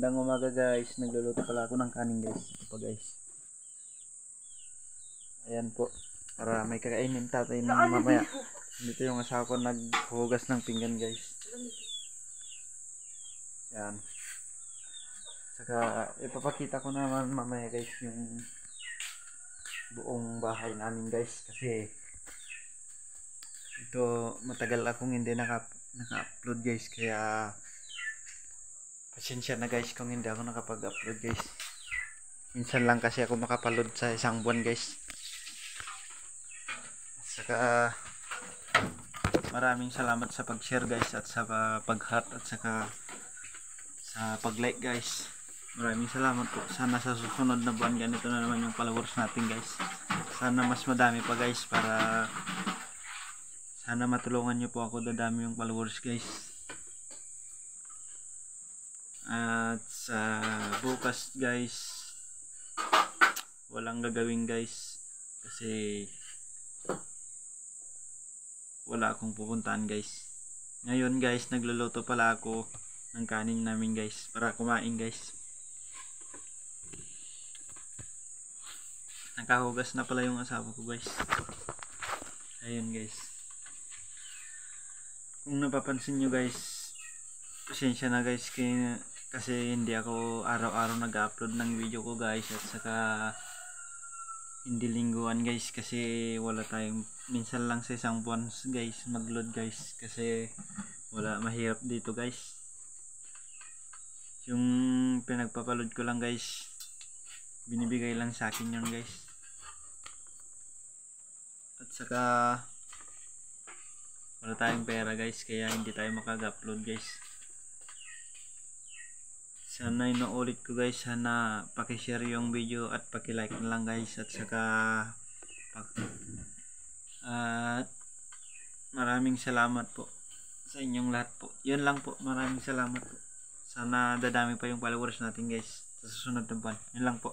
Magandang umaga guys, nagluluto pala ako ng kanin guys. Ito pa guys. Ayan po, para may kakainin tatay ng mamaya. Dito yung asawa ko naghugas ng pinggan guys. Ayan. Saka ipapakita ko naman mamaya guys yung buong bahay namin guys. Kasi ito matagal akong hindi naka-upload guys. Kaya pasensya na guys kung hindi ako nakapag-upload guys. Minsan lang kasi ako makapaload sa isang buwan guys. Saka maraming salamat sa pag-share guys at sa pag-heart at saka sa pag-like guys. Maraming salamat po. Sana sa susunod na buwan ganito na naman yung followers natin guys. Sana mas madami pa guys para sana matulungan nyo po ako dadami yung followers guys. At sa bukas guys walang gagawin guys kasi wala akong pupuntahan guys. Ngayon guys nagluluto pala ako ng kanin namin guys para kumain guys. Nakahugas na pala yung asawa ko guys. Ayun guys. Kung napapansin nyo guys, pasensya na guys kasi hindi ako araw-araw nag-upload ng video ko guys. At saka hindi lingguan guys kasi wala tayong, minsan lang sa isang buwan guys mag-load guys kasi wala, mahirap dito guys. Yung pinagpapaload ko lang guys binibigay lang sa akin yun guys. At saka wala tayong pera guys kaya hindi tayo makag-upload guys. Sana inuulit ko guys, sana paki-share yung video at paki-like na lang guys. At saka maraming salamat po sa inyong lahat po. Yun lang po, maraming salamat po. Sana dadami pa yung followers natin guys sa susunod na buwan. Yun lang po.